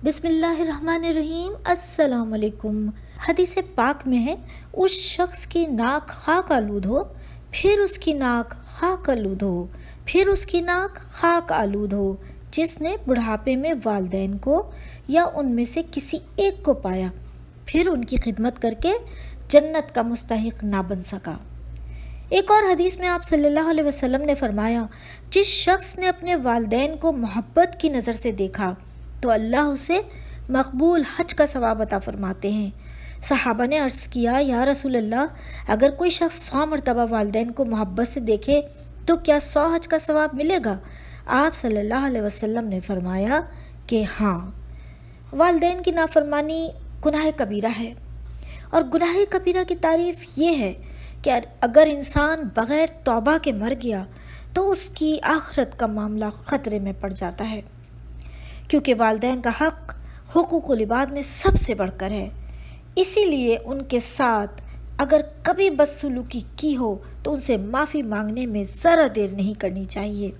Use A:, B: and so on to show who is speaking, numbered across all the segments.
A: بسم اللہ الرحمن الرحیم۔ السلام علیکم۔ حدیث پاک میں ہے، اس شخص کی ناک خاک آلود ہو، پھر اس کی ناک خاک آلود ہو، پھر اس کی ناک خاک آلود ہو، جس نے بڑھاپے میں والدین کو یا ان میں سے کسی ایک کو پایا، پھر ان کی خدمت کر کے جنت کا مستحق نہ بن سکا۔ ایک اور حدیث میں آپ صلی اللہ علیہ وسلم نے فرمایا، جس شخص نے اپنے والدین کو محبت کی نظر سے دیکھا تو اللہ اسے مقبول حج کا ثواب عطا فرماتے ہیں۔ صحابہ نے عرض کیا، یا رسول اللہ، اگر کوئی شخص 100 مرتبہ والدین کو محبت سے دیکھے تو کیا 100 حج کا ثواب ملے گا؟ آپ صلی اللہ علیہ وسلم نے فرمایا کہ ہاں۔ والدین کی نافرمانی گناہ کبیرہ ہے، اور گناہ کبیرہ کی تعریف یہ ہے کہ اگر انسان بغیر توبہ کے مر گیا تو اس کی آخرت کا معاملہ خطرے میں پڑ جاتا ہے، کیونکہ والدین کا حق حقوق العباد میں سب سے بڑھ کر ہے۔ اسی لیے ان کے ساتھ اگر کبھی بدسلوکی کی ہو تو ان سے معافی مانگنے میں ذرا دیر نہیں کرنی چاہیے،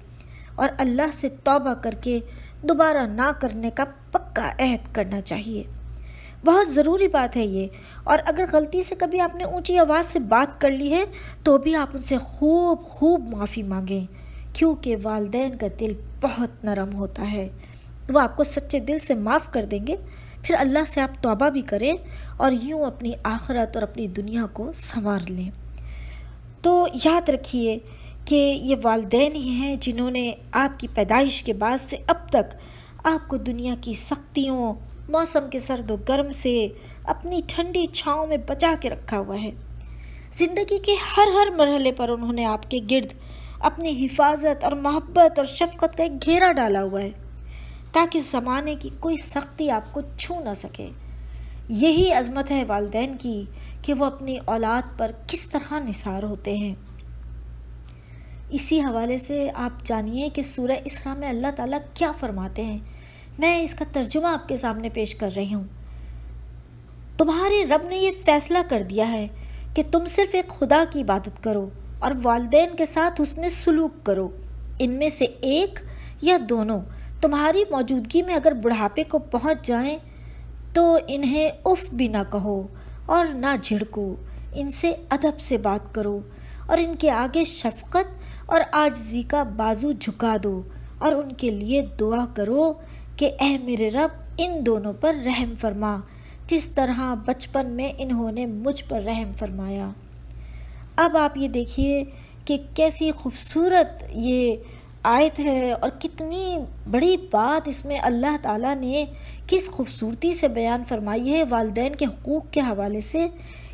A: اور اللہ سے توبہ کر کے دوبارہ نہ کرنے کا پکا عہد کرنا چاہیے۔ بہت ضروری بات ہے یہ، اور اگر غلطی سے کبھی آپ نے اونچی آواز سے بات کر لی ہے تو بھی آپ ان سے خوب معافی مانگیں، کیونکہ والدین کا دل بہت نرم ہوتا ہے، وہ آپ کو سچے دل سے معاف کر دیں گے۔ پھر اللہ سے آپ توبہ بھی کریں اور یوں اپنی آخرت اور اپنی دنیا کو سنوار لیں۔ تو یاد رکھیے کہ یہ والدین ہی ہیں جنہوں نے آپ کی پیدائش کے بعد سے اب تک آپ کو دنیا کی سختیوں، موسم کے سرد و گرم سے اپنی ٹھنڈی چھاؤں میں بچا کے رکھا ہوا ہے۔ زندگی کے ہر مرحلے پر انہوں نے آپ کے گرد اپنی حفاظت اور محبت اور شفقت کا ایک گھیرا ڈالا ہوا ہے، تاکہ زمانے کی کوئی سختی آپ کو چھو نہ سکے۔ یہی عظمت ہے والدین کی کہ وہ اپنی اولاد پر کس طرح نثار ہوتے ہیں۔ اسی حوالے سے آپ جانیے کہ سورہ اسراء میں اللہ تعالیٰ کیا فرماتے ہیں۔ میں اس کا ترجمہ آپ کے سامنے پیش کر رہی ہوں۔ تمہارے رب نے یہ فیصلہ کر دیا ہے کہ تم صرف ایک خدا کی عبادت کرو اور والدین کے ساتھ حسن سلوک کرو۔ ان میں سے ایک یا دونوں تمہاری موجودگی میں اگر بڑھاپے کو پہنچ جائیں تو انہیں اف بھی نہ کہو اور نہ جھڑکو، ان سے ادب سے بات کرو اور ان کے آگے شفقت اور عاجزی کا بازو جھکا دو، اور ان کے لیے دعا کرو کہ اے میرے رب، ان دونوں پر رحم فرما جس طرح بچپن میں انہوں نے مجھ پر رحم فرمایا۔ اب آپ یہ دیکھیے کہ کیسی خوبصورت یہ آیت ہے، اور کتنی بڑی بات اس میں اللہ تعالیٰ نے کس خوبصورتی سے بیان فرمائی ہے والدین کے حقوق کے حوالے سے،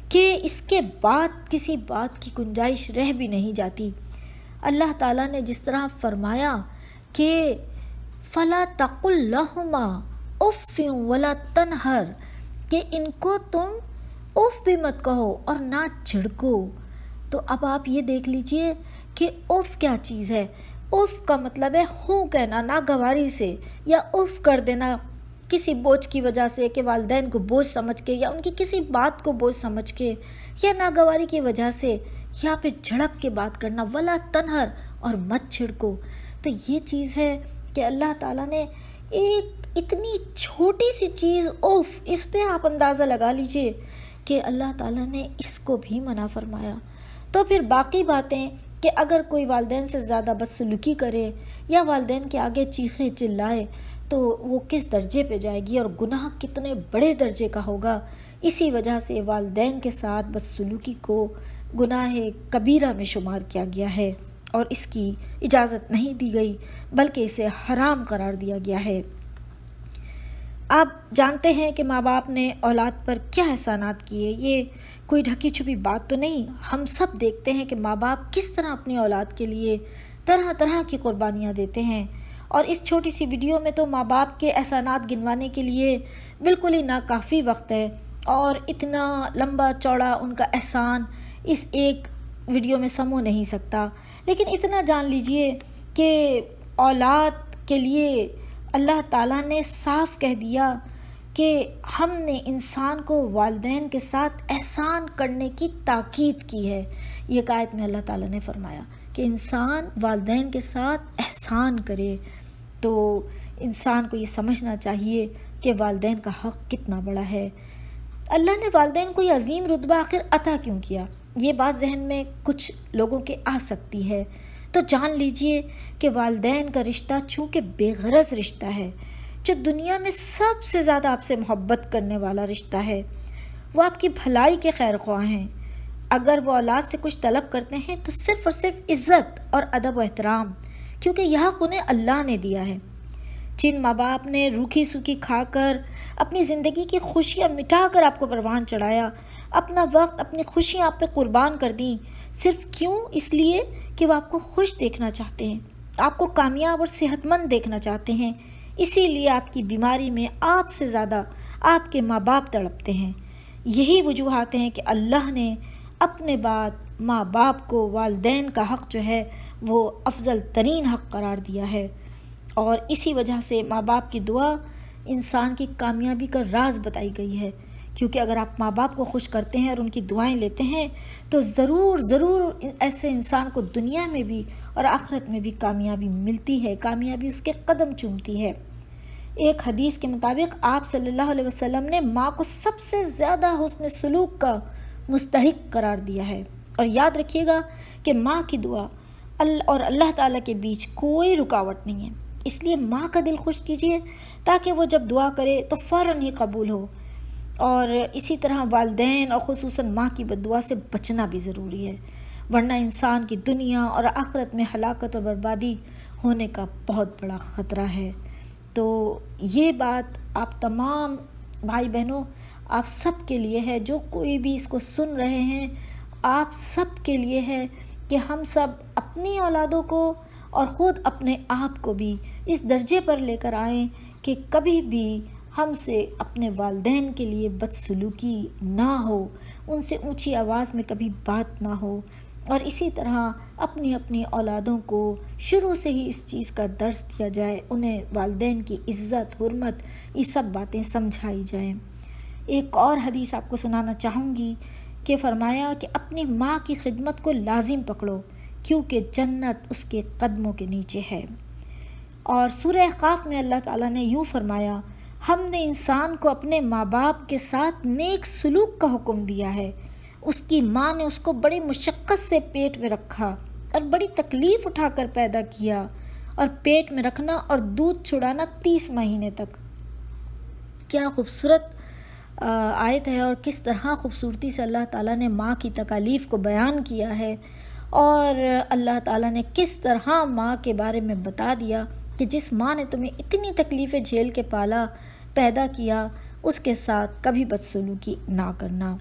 A: کہ اس کے بعد کسی بات کی گنجائش رہ بھی نہیں جاتی۔ اللہ تعالیٰ نے جس طرح فرمایا کہ فَلَا تَقُلْ لَهُمَا اُفٍّ وَلَا تَنْهَرْ، کہ ان کو تم اف بھی مت کہو اور نہ جھڑکو۔ تو اب آپ یہ دیکھ لیجئے کہ اف کیا چیز ہے۔ اف کا مطلب ہے ہوں کہنا ناگواری سے، یا اف کر دینا کسی بوجھ کی وجہ سے، کہ والدین کو بوجھ سمجھ کے یا ان کی کسی بات کو بوجھ سمجھ کے یا ناگواری کی وجہ سے، یا پھر جھڑک کے بات کرنا، ولا تنہر، اور مت چھڑکو۔ تو یہ چیز ہے کہ اللہ تعالیٰ نے ایک اتنی چھوٹی سی چیز اف، اس پہ آپ اندازہ لگا لیجئے کہ اللہ تعالیٰ نے اس کو بھی منع فرمایا۔ تو پھر باقی باتیں کہ اگر کوئی والدین سے زیادہ بدسلوکی کرے یا والدین کے آگے چیخے چلائے تو وہ کس درجے پہ جائے گی اور گناہ کتنے بڑے درجے کا ہوگا۔ اسی وجہ سے والدین کے ساتھ بدسلوکی کو گناہ کبیرہ میں شمار کیا گیا ہے، اور اس کی اجازت نہیں دی گئی بلکہ اسے حرام قرار دیا گیا ہے۔ آپ جانتے ہیں کہ ماں باپ نے اولاد پر کیا احسانات کیے، یہ کوئی ڈھکی چھپی بات تو نہیں۔ ہم سب دیکھتے ہیں کہ ماں باپ کس طرح اپنی اولاد کے لیے طرح طرح کی قربانیاں دیتے ہیں، اور اس چھوٹی سی ویڈیو میں تو ماں باپ کے احسانات گنوانے کے لیے بالکل ہی ناکافی وقت ہے، اور اتنا لمبا چوڑا ان کا احسان اس ایک ویڈیو میں سمو نہیں سکتا۔ لیکن اتنا جان لیجئے کہ اولاد کے لیے اللہ تعالیٰ نے صاف کہہ دیا کہ ہم نے انسان کو والدین کے ساتھ احسان کرنے کی تاکید کی ہے۔ یہ آیت میں اللہ تعالیٰ نے فرمایا کہ انسان والدین کے ساتھ احسان کرے۔ تو انسان کو یہ سمجھنا چاہیے کہ والدین کا حق کتنا بڑا ہے۔ اللہ نے والدین کو یہ عظیم رتبہ آخر عطا کیوں کیا؟ یہ بات ذہن میں کچھ لوگوں کے آ سکتی ہے، تو جان لیجئے کہ والدین کا رشتہ چونکہ بے غرض رشتہ ہے، جو دنیا میں سب سے زیادہ آپ سے محبت کرنے والا رشتہ ہے، وہ آپ کی بھلائی کے خیر خواہ ہیں۔ اگر وہ اولاد سے کچھ طلب کرتے ہیں تو صرف اور صرف عزت اور ادب و احترام، کیونکہ یہ حق انہیں اللہ نے دیا ہے۔ جن ماں باپ نے روکھی سوکھی کھا کر اپنی زندگی کی خوشیاں مٹا کر آپ کو پروان چڑھایا، اپنا وقت اپنی خوشیاں آپ پہ قربان کر دیں، صرف کیوں؟ اس لیے کہ وہ آپ کو خوش دیکھنا چاہتے ہیں، آپ کو کامیاب اور صحت مند دیکھنا چاہتے ہیں، اسی لیے آپ کی بیماری میں آپ سے زیادہ آپ کے ماں باپ تڑپتے ہیں۔ یہی وجوہات ہیں کہ اللہ نے اپنے بعد ماں باپ کو والدین کا حق جو ہے وہ افضل ترین حق قرار دیا ہے، اور اسی وجہ سے ماں باپ کی دعا انسان کی کامیابی کا راز بتائی گئی ہے، کیونکہ اگر آپ ماں باپ کو خوش کرتے ہیں اور ان کی دعائیں لیتے ہیں تو ضرور ایسے انسان کو دنیا میں بھی اور آخرت میں بھی کامیابی ملتی ہے، کامیابی اس کے قدم چومتی ہے۔ ایک حدیث کے مطابق آپ صلی اللہ علیہ وسلم نے ماں کو سب سے زیادہ حسن سلوک کا مستحق قرار دیا ہے، اور یاد رکھیے گا کہ ماں کی دعا اور اللہ تعالیٰ کے بیچ کوئی رکاوٹ نہیں ہے، اس لیے ماں کا دل خوش کیجیے تاکہ وہ جب دعا کرے تو فوراً ہی قبول ہو، اور اسی طرح والدین اور خصوصاً ماں کی بد دعا سے بچنا بھی ضروری ہے، ورنہ انسان کی دنیا اور آخرت میں ہلاکت اور بربادی ہونے کا بہت بڑا خطرہ ہے۔ تو یہ بات آپ تمام بھائی بہنوں، آپ سب کے لیے ہے، جو کوئی بھی اس کو سن رہے ہیں، آپ سب کے لیے ہے کہ ہم سب اپنی اولادوں کو اور خود اپنے آپ کو بھی اس درجے پر لے کر آئیں کہ کبھی بھی ہم سے اپنے والدین کے لیے بدسلوکی نہ ہو، ان سے اونچی آواز میں کبھی بات نہ ہو، اور اسی طرح اپنی اولادوں کو شروع سے ہی اس چیز کا درس دیا جائے، انہیں والدین کی عزت، حرمت، یہ سب باتیں سمجھائی جائیں۔ ایک اور حدیث آپ کو سنانا چاہوں گی کہ فرمایا کہ اپنی ماں کی خدمت کو لازم پکڑو، کیونکہ جنت اس کے قدموں کے نیچے ہے۔ اور سورہ قاف میں اللہ تعالیٰ نے یوں فرمایا، ہم نے انسان کو اپنے ماں باپ کے ساتھ نیک سلوک کا حکم دیا ہے۔ اس کی ماں نے اس کو بڑی مشقت سے پیٹ میں رکھا اور بڑی تکلیف اٹھا کر پیدا کیا، اور پیٹ میں رکھنا اور دودھ چھڑانا 30 مہینے تک۔ کیا خوبصورت آیت ہے، اور کس طرح خوبصورتی سے اللہ تعالیٰ نے ماں کی تکالیف کو بیان کیا ہے، اور اللہ تعالیٰ نے کس طرح ماں کے بارے میں بتا دیا کہ جس ماں نے تمہیں اتنی تکلیفیں جھیل کے پالا، پیدا کیا، اس کے ساتھ کبھی بدسلوکی نہ کرنا،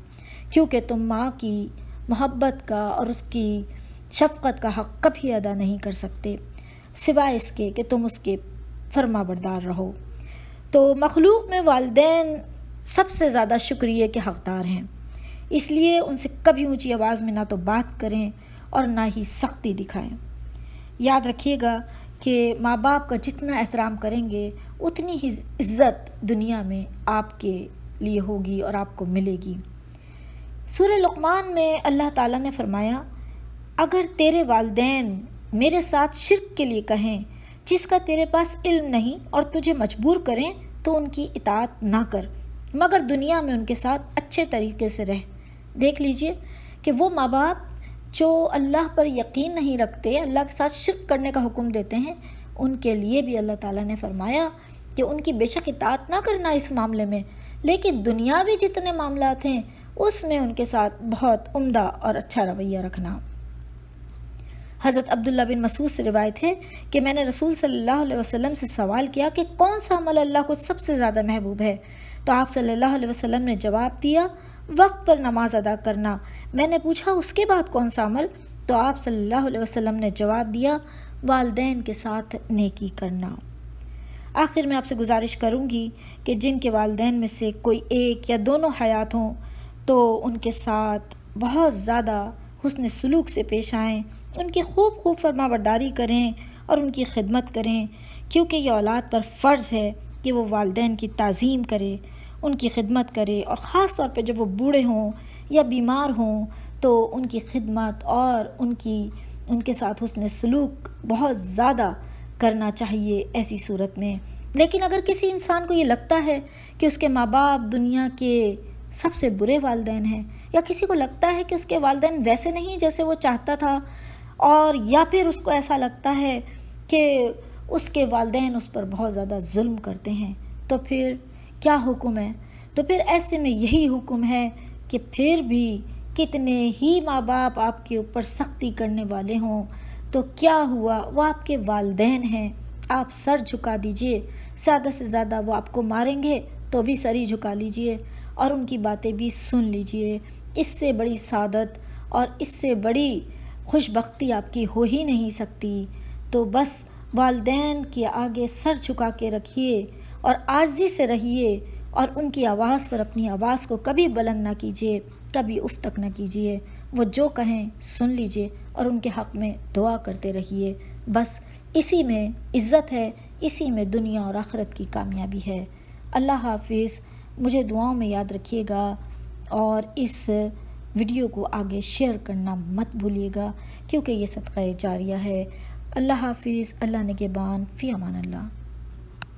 A: کیونکہ تم ماں کی محبت کا اور اس کی شفقت کا حق کبھی ادا نہیں کر سکتے، سوائے اس کے کہ تم اس کے فرما بردار رہو۔ تو مخلوق میں والدین سب سے زیادہ شکریہ کے حقدار ہیں، اس لیے ان سے کبھی اونچی آواز میں نہ تو بات کریں اور نہ ہی سختی دکھائیں۔ یاد رکھیے گا کہ ماں باپ کا جتنا احترام کریں گے اتنی ہی عزت دنیا میں آپ کے لیے ہوگی اور آپ کو ملے گی۔ سورہ لقمان میں اللہ تعالیٰ نے فرمایا، اگر تیرے والدین میرے ساتھ شرک کے لیے کہیں جس کا تیرے پاس علم نہیں اور تجھے مجبور کریں تو ان کی اطاعت نہ کر، مگر دنیا میں ان کے ساتھ اچھے طریقے سے رہ۔ دیکھ لیجئے کہ وہ ماں باپ جو اللہ پر یقین نہیں رکھتے، اللہ کے ساتھ شرک کرنے کا حکم دیتے ہیں، ان کے لیے بھی اللہ تعالیٰ نے فرمایا کہ ان کی بے شک اطاعت نہ کرنا اس معاملے میں، لیکن دنیاوی جتنے معاملات ہیں اس میں ان کے ساتھ بہت عمدہ اور اچھا رویہ رکھنا۔ حضرت عبداللہ بن مسعود سے روایت ہے کہ میں نے رسول صلی اللہ علیہ وسلم سے سوال کیا کہ کون سا عمل اللہ کو سب سے زیادہ محبوب ہے، تو آپ صلی اللہ علیہ وسلم نے جواب دیا، وقت پر نماز ادا کرنا۔ میں نے پوچھا اس کے بعد کون سا عمل، تو آپ صلی اللہ علیہ وسلم نے جواب دیا، والدین کے ساتھ نیکی کرنا۔ آخر میں آپ سے گزارش کروں گی کہ جن کے والدین میں سے کوئی ایک یا دونوں حیات ہوں تو ان کے ساتھ بہت زیادہ حسن سلوک سے پیش آئیں، ان کی خوب فرما برداری کریں اور ان کی خدمت کریں، کیونکہ یہ اولاد پر فرض ہے کہ وہ والدین کی تعظیم کرے، ان کی خدمت کرے، اور خاص طور پہ جب وہ بوڑھے ہوں یا بیمار ہوں تو ان کی خدمت اور ان کے ساتھ حسن سلوک بہت زیادہ کرنا چاہیے ایسی صورت میں، لیکن اگر کسی انسان کو یہ لگتا ہے کہ اس کے ماں باپ دنیا کے سب سے برے والدین ہیں، یا کسی کو لگتا ہے کہ اس کے والدین ویسے نہیں جیسے وہ چاہتا تھا، اور یا پھر اس کو ایسا لگتا ہے کہ اس کے والدین اس پر بہت زیادہ ظلم کرتے ہیں، تو پھر کیا حکم ہے؟ تو پھر ایسے میں یہی حکم ہے کہ پھر بھی کتنے ہی ماں باپ آپ کے اوپر سختی کرنے والے ہوں تو کیا ہوا، وہ آپ کے والدین ہیں، آپ سر جھکا دیجئے، زیادہ سے زیادہ وہ آپ کو ماریں گے تو بھی سر ہی جھکا لیجئے اور ان کی باتیں بھی سن لیجئے۔ اس سے بڑی سعادت اور اس سے بڑی خوش بختی آپ کی ہو ہی نہیں سکتی۔ تو بس والدین کے آگے سر جھکا کے رکھیے اور عاجزی سے رہیے، اور ان کی آواز پر اپنی آواز کو کبھی بلند نہ کیجیے، کبھی اف تک نہ کیجیے، وہ جو کہیں سن لیجیے اور ان کے حق میں دعا کرتے رہیے۔ بس اسی میں عزت ہے، اسی میں دنیا اور آخرت کی کامیابی ہے۔ اللہ حافظ، مجھے دعاؤں میں یاد رکھیے گا، اور اس ویڈیو کو آگے شیئر کرنا مت بھولیے گا، کیونکہ یہ صدقہ جاریہ ہے۔ اللہ حافظ، اللہ نگہبان، فی امان اللہ۔